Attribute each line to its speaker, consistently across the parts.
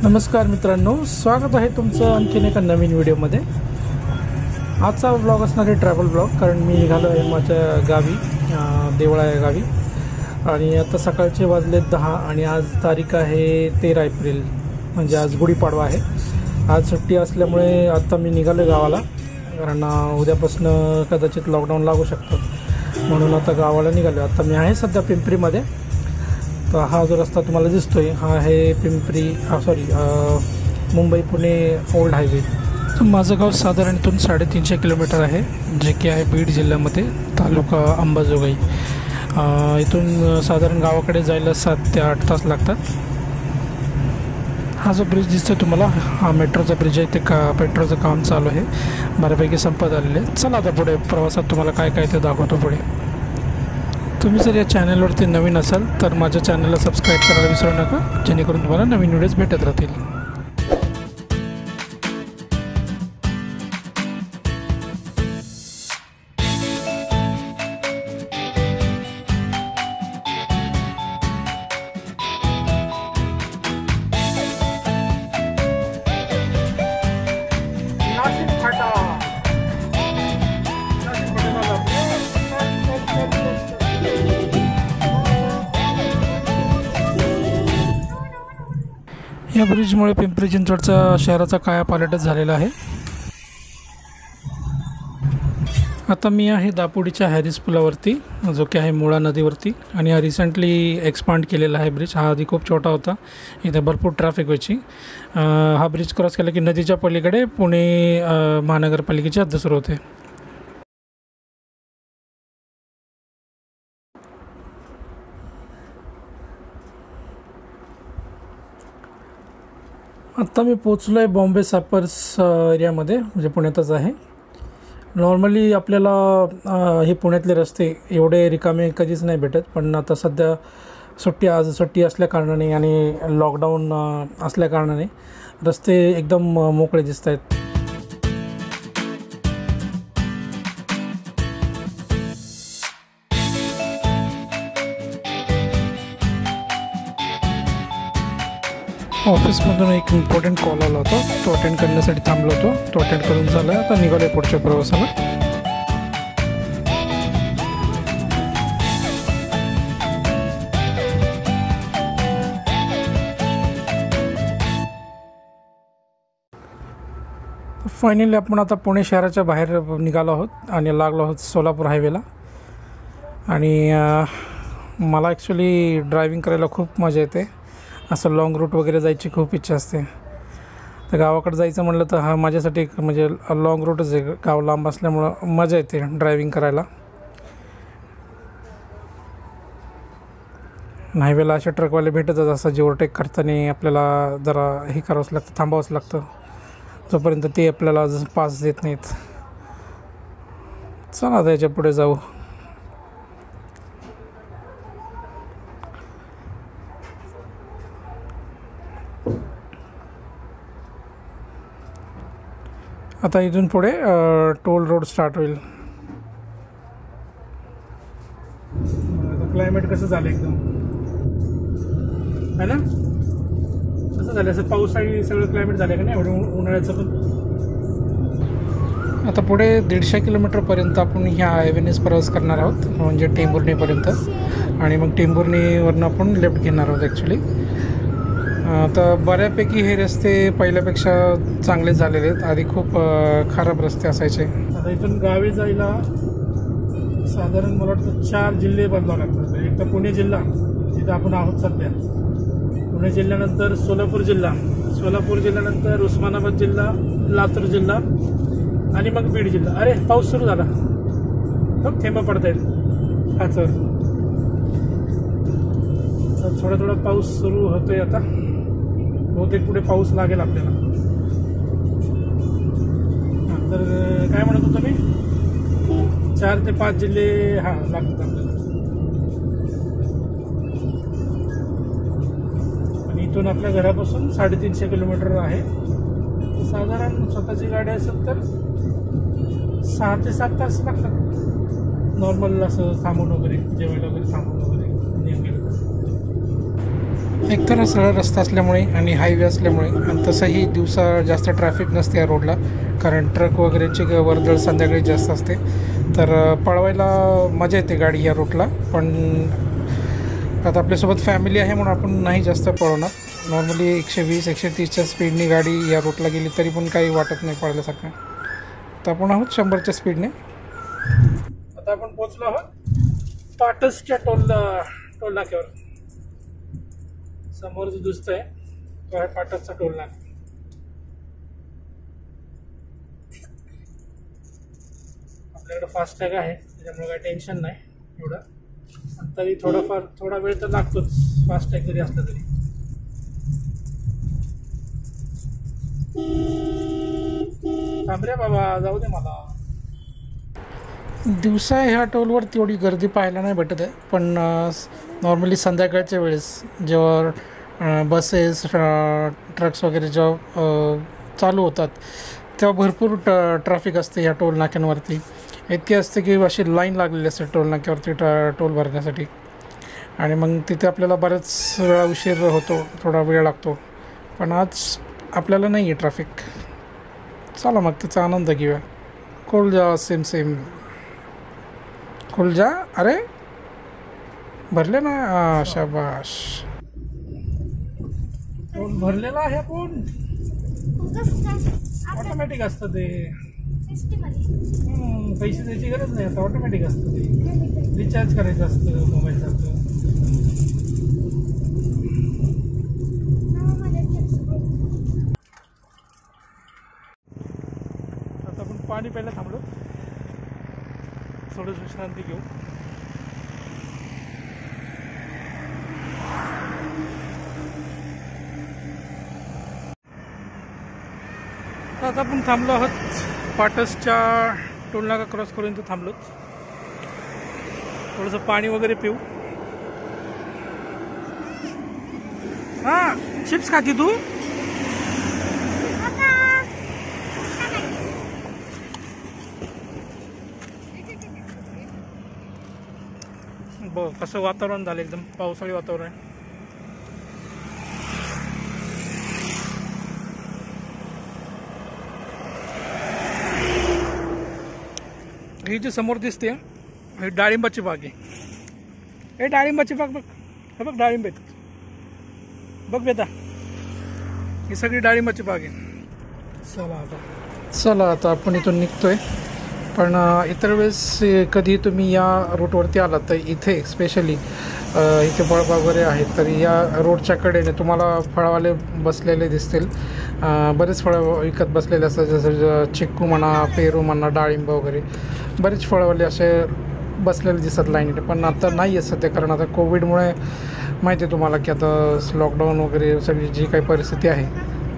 Speaker 1: नमस्कार मित्रांनो, स्वागत आहे तुमचं आणखीन एका नवीन व्हिडिओमध्ये। आजचा ब्लॉग असणार आहे ट्रॅव्हल ब्लॉग, कारण मी निघालो आहे माझ्या गावी, देवळा या गावी। आणि आता सकाळचे वाजले 10 आणि आज तारीख आहे 13 एप्रिल, म्हणजे आज गुढीपाडवा आहे। आज सुट्टी असल्यामुळे आता मी निघालो गावाला, कारण उद्यापासून कदाचित लॉकडाऊन लागू शकतं, म्हणून आता गावाला निघालो। आता मी आहे सध्या पिंपरीमध्ये। तर हा जो रस्ता तुम्हाला दिसतोय हा आहे पिंपरी मुंबई पुणे ओल्ड हायवे। माझं गाव साधारण इथून 350 किलोमीटर आहे, जे की आहे बीड जिल्ह्यामध्ये, तालुका अंबाजोगाई। इथून साधारण गावाकडे जायला 7 ते 8 तास लागतात। हा जो ब्रिज दिसतोय तुम्हाला, हा मेट्रोचा ब्रिज आहे। ते पेट्रोलचं काम चालू आहे, बऱ्यापैकी संपत आलेले आहे। चला आता पुढे प्रवासात तुम्हाला काय काय ते दाखवतो पुढे। तुम्ही जर या चॅनलवरती नवीन असाल तर माझ्या चॅनलला सबस्क्राईब करायला विसरू नका, जेणेकरून तुम्हाला नवीन व्हिडिओज भेटत राहतील। या ब्रिजमुळे पिंपरी चिंचवडचा शहराचा कायापालटच झालेला आहे। आता मी आहे दापोडीच्या हॅरिस पुलावरती, जो की आहे मुळा नदीवरती, आणि हा रिसेंटली एक्सपांड केलेला आहे ब्रिज। हा आधी खूप छोटा होता, इथे भरपूर ट्रॅफिक व्हायची। हा ब्रिज क्रॉस केला की नदीच्या पलीकडे पुणे महानगरपालिकेची हद्द सुरू होते। आता मी पोचलो आहे बॉम्बे सॅपर्स एरियामध्ये, म्हणजे पुण्यातच आहे। नॉर्मली आपल्याला हे पुण्यातले रस्ते एवढे रिकामे कधीच नाही भेटत, पण आता सध्या आज सुट्टी असल्याकारणाने आणि लॉकडाऊन असल्याकारणाने रस्ते एकदम मोकळे दिसत आहेत। ऑफिसमधून एक इम्पॉर्टंट कॉल आला होता, तो अटेंड करण्यासाठी थांबलो होतो। तो अटेंड करून झाला, आता निघालो आहे पुढच्या प्रवासाला। फायनली आपण आता पुणे शहराच्या बाहेर निघालो आहोत आणि लागलो आहोत सोलापूर हायवेला। आणि मला ॲक्च्युली ड्रायव्हिंग करायला खूप मजा येते। असं लाँग रूट वगैरे जायची खूप इच्छा असते। तर गावाकडे जायचं म्हटलं तर हा माझ्यासाठी म्हणजे लाँग रूटच आहे। गाव लांब असल्यामुळं मजा येते ड्रायव्हिंग करायला। हायवेला असे ट्रकवाले भेटतच असं, जे ओव्हरटेक करताना आपल्याला जरा हे करावंच लागतं, थांबावंच लागतं, जोपर्यंत ते आपल्याला पास देत नाहीत। चला त्याच्या पुढे जाऊ। आता इथून पुढे टोल रोड स्टार्ट होईल। क्लायमेट कसं झालं एकदम, है ना? कसं झालं असं पावसाळी सगळं क्लायमेट झालं का नाही, एवढं उन्हाळ्याचं पण। आता पुढे 150 किलोमीटरपर्यंत आपण ह्या हायवेनेच प्रवास करणार आहोत, म्हणजे टेंभुर्णीपर्यंत। आणि मग टेंभुर्णीवरून आपण लेफ्ट घेणार आहोत ॲक्च्युली। तर बऱ्यापैकी हे रस्ते पहिल्यापेक्षा चांगले झालेले आहेत, आधी खूप खराब रस्ते असायचे। आता इथून गावी जायला साधारण मला वाटतं 4 जिल्हे बदलावे लागतात। एक तर पुणे जिल्हा, जिथं आपण आहोत सध्या, पुणे जिल्ह्यानंतर सोलापूर जिल्ह्यानंतर उस्मानाबाद जिल्हा, लातूर जिल्हा, आणि मग बीड जिल्हा। अरे पाऊस सुरू झाला, खूप थेंब पडत आहेत खाचर। थोडा थोडा पाऊस सुरू होतोय आता, बहुतेक पुढे पाऊस लागेल आपल्याला। तर काय म्हणत होतो मी, 4 ते 5 जिल्हे लागतात आपल्याला। आणि इथून आपल्या घरापासून 350 किलोमीटर आहे। साधारण स्वतःची गाडी असेल तर 6 ते 7 तास लागतात, नॉर्मल असं थांबून वगैरे, जेवायला वगैरे थांबून वगैरे गेलं तर। एकतर हा सरळ रस्ता असल्यामुळे आणि हायवे असल्यामुळे, आणि तसंही दिवसा जास्त ट्रॅफिक नसते या रोडला, कारण ट्रक वगैरेची वर्दळ संध्याकाळी जास्त असते. तर पळवायला मजा येते गाडी या रूटला. पण आता आपल्यासोबत फॅमिली आहे म्हणून आपण नाही जास्त पळवणार. नॉर्मली 120-130च्या स्पीडने गाडी या रूटला गेली तरी पण काही वाटत नाही पळल्यासारखं. तर आपण आहोत 100च्या स्पीडने. आता आपण पोचलो आहोत पाटसच्या टोल नाक्यावर. समोर जो दिसतोय तो आहे पाटसचा टोल नाका. आपल्याकडे फास्टॅग आहे त्याच्यामुळे काही टेन्शन नाही एवढं. तरी थोडा वेळ तर लागतोच फास्टॅग जरी असला तरी. थांब रे बाबा, जाऊ दे मला. दिवसा ह्या टोलवर तेवढी गर्दी पाहायला नाही भेटत आहे, पण नॉर्मली संध्याकाळच्या वेळेस जेव्हा बसेस ट्रक्स वगैरे जेव्हा चालू होतात तेव्हा भरपूर ट्रॅफिक असते ह्या टोल नाक्यांवरती. इतके असते की अशी लाईन लागलेली असते टोल नाक्यावरती टोल भरण्यासाठी. आणि मग तिथे आपल्याला बऱ्याच वेळा उशीर होतो, थोडा वेळ लागतो. पण आज आपल्याला नाही आहे ट्रॅफिक. चला मग त्याचा आनंद घेऊया. कोलजा सेम कोलजा. अरे भरले ना, शाबाश. टोल भरलेला आहे पण ऑटोमॅटिक असतं ते. पैसे द्यायची गरज नाही, आता ऑटोमॅटिक असतं ते. रिचार्ज करायचं असतं मोबाईलसारखं. आता आपण पाणी प्यायला थांबलो, थोडं विश्रांती घेऊ. आता आपण थांबलो आहोत पाटसच्या टोलनाका क्रॉस करून इथं थांबलो. थोडंसं पाणी वगैरे पिऊ. हां, चिप्स खाती तू? बघ कसं वातावरण झालं, एकदम पावसाळी वातावरण आहे. ही जी समोर दिसते ही डाळिंबाची बाग आहे. हे डाळिंबाची बाग बघ, हे बघ डाळिंब आहेत बघ बेटा, ही सगळी डाळिंबाची बाग आहे. चला आता आपण इथून निघतोय. पण इतर वेळेस कधी तुम्ही या रूटवरती आलात तर इथे स्पेशली इथे फळबाग वगैरे आहेत, तर या रोडच्या कडेने तुम्हाला फळवाले बसलेले दिसतील. बरेच फळं विकत बसलेले असतात, जसं चिक्कू म्हणा, पेरू म्हणा, डाळिंब वगैरे बरेच फळवाले असे बसलेले दिसतात लाईनीने. पण आता नाही आहे सध्या, कारण आता कोविडमुळे माहिती आहे तुम्हाला की आता लॉकडाऊन वगैरे सगळी जी काही परिस्थिती आहे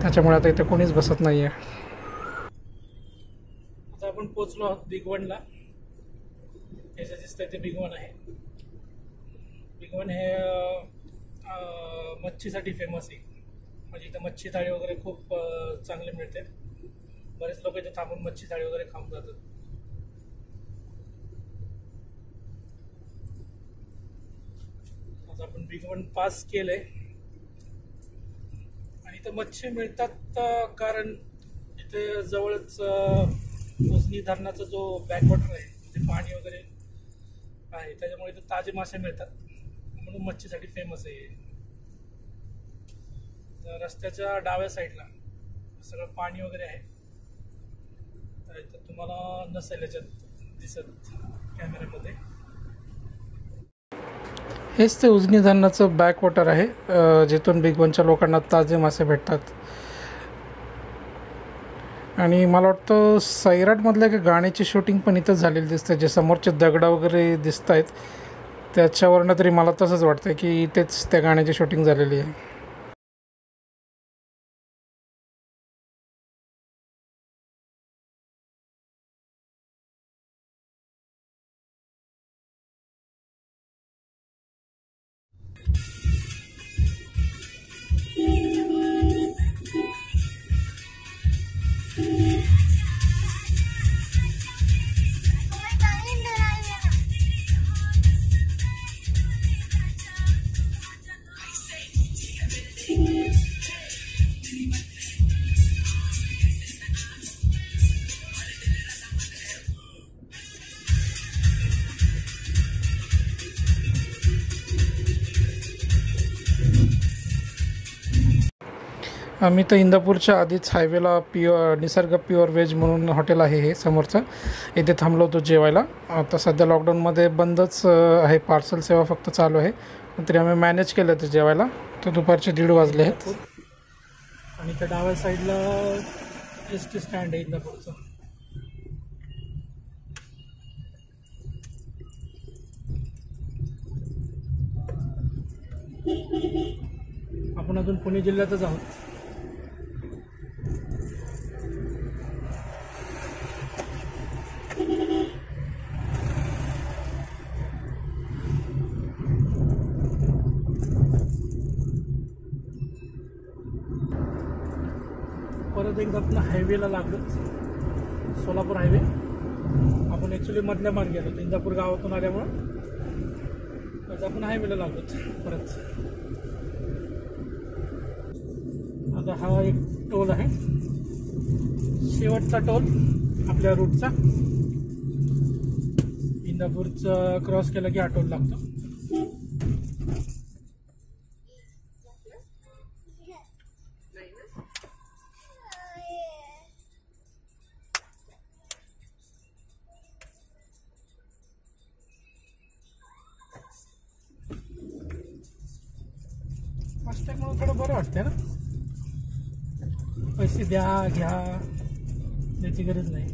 Speaker 1: त्याच्यामुळे आता इथे कोणीच बसत नाही आहे. आता आपण पोचलो आहोत बिगवनला. हे जे दिसतंय ते बिगवन आहे. बिगवन हे मच्छीसाठी फेमस आहे. म्हणजे इथं मच्छी थाळी वगैरे खूप चांगले मिळते. बरेच लोक इथे थांबून मच्छी थाळी वगैरे खाऊन जातात. आता आपण बिगवन पास केलंय आणि इथं मच्छी मिळतात कारण इथे जवळच उजनी धरणाचा जो बॅकवॉटर आहे, म्हणजे पाणी वगैरे आहे, त्याच्यामुळे इथं ताजे मासे मिळतात, म्हणून मच्छीसाठी फेमस आहे. रस्त्याच्या डाव्या साईडला सगळं पाणी वगैरे आहे, तर इथं तुम्हाला नसेल याच्यात दिसत कॅमेऱ्यामध्ये. हेच ते उजनी धरणाचं बॅकवॉटर आहे, जिथून बिगवनच्या लोकांना ताजे मासे भेटतात. आणि मला वाटतं सैराटमधल्या एका गाण्याची शूटिंग पण इथंच झालेली दिसते. जे समोरचे दगडा वगैरे दिसत आहेत त्याच्यावरनं तरी मला तसंच वाटतं की इथेच त्या गाण्याची शूटिंग झालेली आहे. आम्ही तर इंदापूरच्या आधीच हायवेला निसर्ग प्युअर व्हेज म्हणून हॉटेल आहे हे समोरचं, इथे थांबलो होतो जेवायला. आता सध्या लॉकडाऊनमध्ये बंदच आहे, पार्सल सेवा फक्त चालू आहे, तरी आम्ही मॅनेज केलं ते जेवायला. तर दुपारचे 1:30 वाजले आहेत. आणि त्या डाव्या साईडला एस टी स्टँड आहे इंदापूरचं. आपण अजून पुणे जिल्ह्यातच आहोत. परत एकदा आपण हायवेला लागलो, सोलापूर हायवे. आपण ॲक्च्युली मधल्या मार्गे आलो, इंदापूर गावातून आल्यामुळं आता आपण हायवेला लागलो परत. आता हा एक टोल आहे, शेवटचा टोल आपल्या रूटचा. इंदापूरचा क्रॉस केला की हा टोल लागतो. फास्टॅग म्हणून थोडं बरं वाटतंय ना, पैसे द्या घ्या त्याची गरज नाही.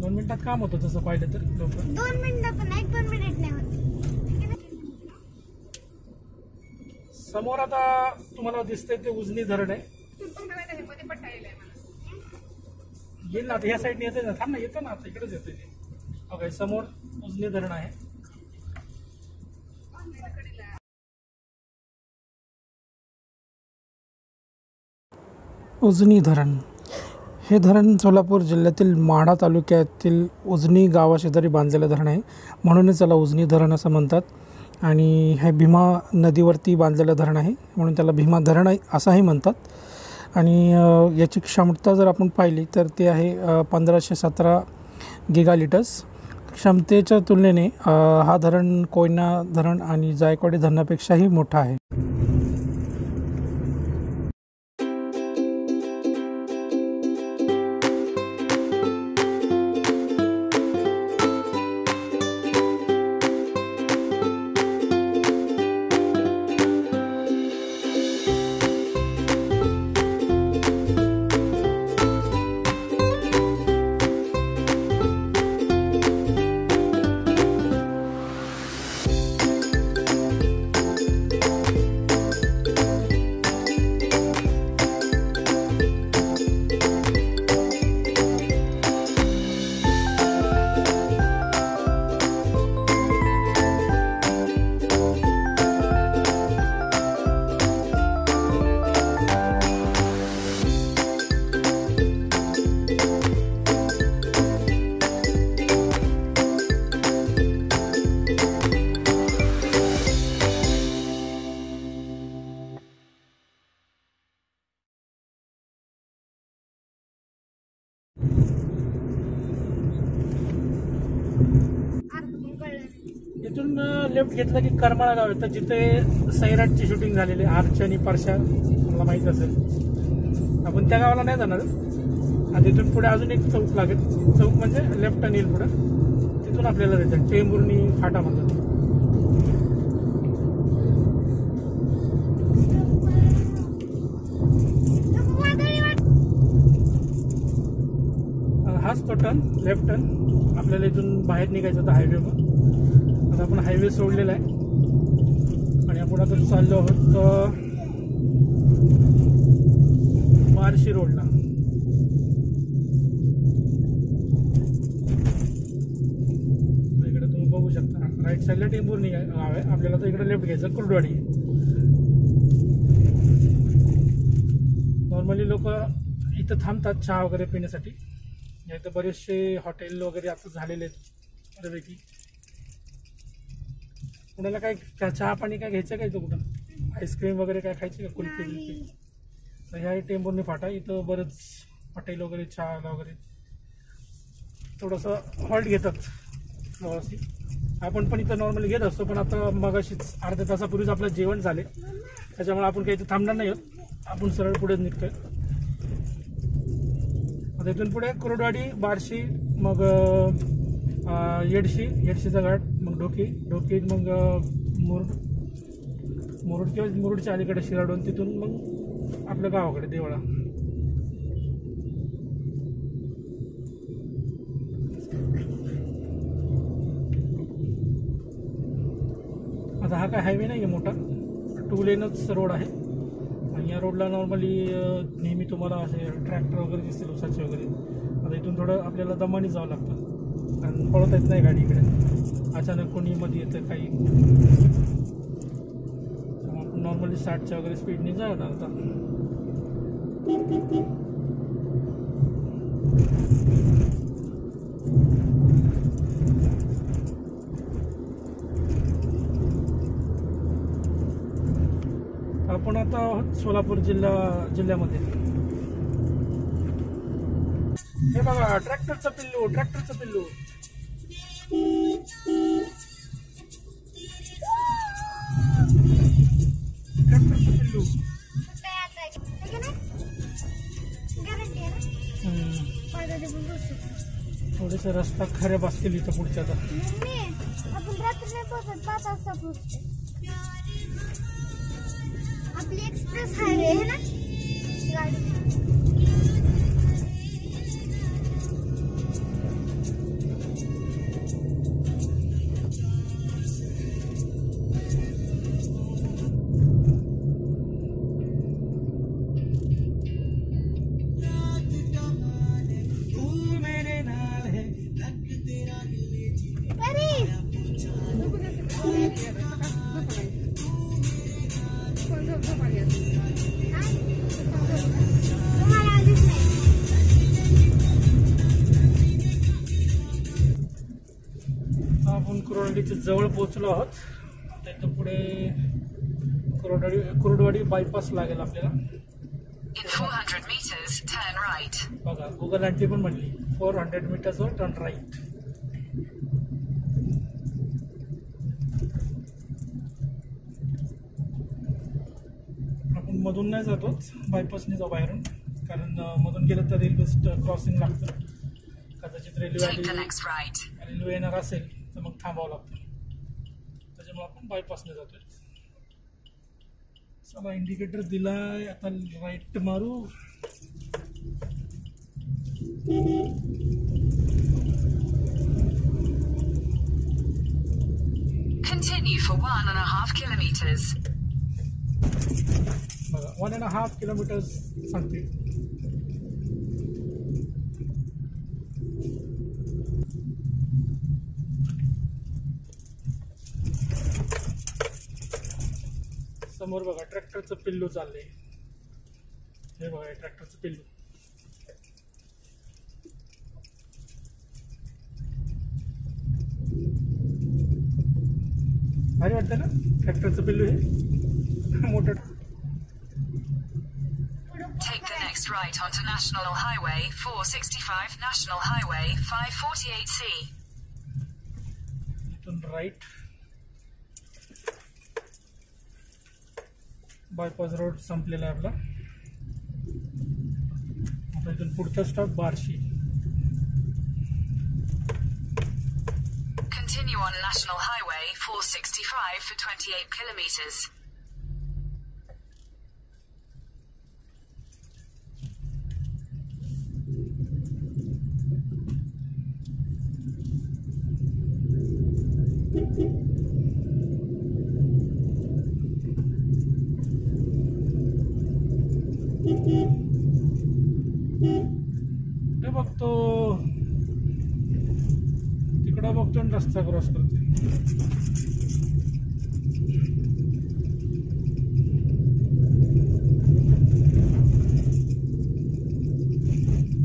Speaker 1: 2 मिनिटात काम होतं तसं पाहिलं तर. लवकर
Speaker 2: 2 मिनिटं पण 1-2 मिनिट नाही होत.
Speaker 1: समोर आता तुम्हाला दिसतंय ते उजनी धरण आहे. येईल ना आता ह्या साईडने येते ना, थांब ना, येतं ना आता इकडेच येते ते. ओके, समोर उजनी धरण आहे. उजनी धरण हे धरण सोलापूर जिल्ह्यातील माढा तालुक्यातील उजनी गावाशेजारी बांधलेलं धरण आहे, म्हणूनच त्याला उजनी धरण असं म्हणतात. आणि हे भीमा नदीवरती बांधलेलं धरण आहे, म्हणून त्याला भीमा धरण असंही म्हणतात. आणि याची क्षमता जर आपण पाहिली तर ते आहे 1517 गिगालिटर्स. क्षमतेच्या तुलनेने हा धरण कोयना धरण आणि जायकवाडी धरणापेक्षाही मोठा आहे. इथून लेफ्ट घेतलं की करमाळा गाव येतं, जिथे सैराटची शूटिंग झालेली आहे. आर्च आणि परशा मला माहीत असेल. आपण त्या गावाला नाही जाणार. आणि तिथून पुढे अजून एक चौक लागेल. चौक म्हणजे लेफ्ट आणि येईल पुढं, तिथून आपल्याला जायचं टेंभुर्णी फाटा म्हणतात. हाच तो टर्न, लेफ्ट टर्न. आपल्याला इथून बाहेर निघायचं होतं हायवेवर. आता आपण हायवे सोडलेला आहे आणि आपण आता चाललो आहोत बार्शी रोडला. इकडे तुम्ही बघू शकता, राईट साईडला टेंभुर्णी गाव आहे. आपल्याला तर इकडे लेफ्ट घ्यायचं, कुर्डवाडी. नॉर्मली लोक इथं थांबतात चहा वगैरे पिण्यासाठी. इथं बरेचसे हॉटेल वगैरे आता झालेले आहेत बऱ्यापैकी. कुणाला काय चहा पाणी काय घ्यायचं काय, तो कुठं आईस्क्रीम वगैरे काय खायची का, कुल्फी बिल्फी. तर ह्या टेंभुर्णी फाटा, इथं बरंच हॉटेल वगैरे चहा वगैरे थोडंसं हॉल्ट घेतात प्रवासी. आपण पण इथं नॉर्मली घेत असतो, पण आता मगाशीच अर्ध्या तासापूर्वीच आपलं जेवण झाले, त्याच्यामुळे आपण काही इथं थांबणार नाही आहोत. आपण सरळ पुढे निघतोय. आता इथून पुढे कुरुडवाडी, बार्शी, मग येडशीचा घाट, मग ढोकी, मग मुरुड किंवा मुरुडच्या अलीकडे शिराडोन, तिथून मग आपल्या गावाकडे देवळा. आता हा काय हायवे नाही आहे मोठा, 2 लेनच रोड आहे. आणि या रोडला नॉर्मली नेहमी तुम्हाला असे ट्रॅक्टर वगैरे दिसतील, उसाचे वगैरे. आता इथून थोडं आपल्याला दमाने जावं लागतं, कारण पळत येत नाही गाडी इकडे. अचानक कोणी मध्ये येतं काही, आपण नॉर्मली 60च्या वगैरे स्पीडने जावं लागतं. आपण आता आहोत सोलापूर जिल्ह्यामध्ये. हे बघा ट्रॅक्टरचं पिल्लू. ट्रॅक्टरचं पिल्लू थोडेसे रस्ता खराब असतील इथं पुढच्या.
Speaker 2: आपण रात्री नाही पोहोचत, 5 वाजता पोहोचतो. आपली एक्सप्रेस हायवे आहे ना गाडी.
Speaker 1: आपण कुरुडवाडीच्या जवळ पोहोचलो आहोत. त्याच्या पुढे कुरुडवाडी बायपास लागेल आपल्याला. बघा गुगल आंटी पण म्हणली 400 मीटर्सवर टर्न राईट. आपण मधून नाही जातो, बायपासने जाऊ बाहेरून, कारण मधून गेलं तर रेल्वे क्रॉसिंग लागतं. कदाचित रेल्वे येणार असेल तर मग थांबावं लागतं. त्याच्यामुळे आपण बायपासने जातोय. चला इंडिकेटर दिलाय, आता राईट मारू.
Speaker 3: Continue for 1.5 kilometers.
Speaker 1: बघा 1.5 किलोमीटर्स सांगते. समोर बघा ट्रॅक्टरचं पिल्लू चाललंय. हे बघा ट्रॅक्टरचं पिल्लू. भारी वाटतं ना ट्रॅक्टरचं पिल्लू हे मोठं.
Speaker 3: Take the next right onto National Highway 465, National Highway 548C.
Speaker 1: इथून राईट. बायपास रोड संपलेला आहे आपला. आता इथून पुढचा stop Barshi.
Speaker 3: Continue on National Highway 465 for 28 kilometers.
Speaker 1: ते बघतो तिकडं बघतो आणि रस्ता क्रॉस करतो.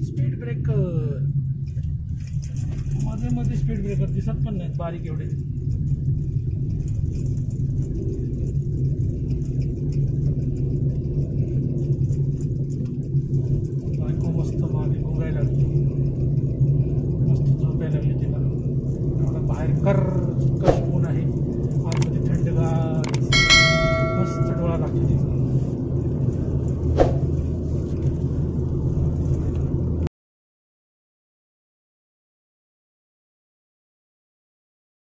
Speaker 1: स्पीड ब्रेकर मध्ये स्पीड ब्रेकर दिसत पण नाहीत, बारीक एवढे.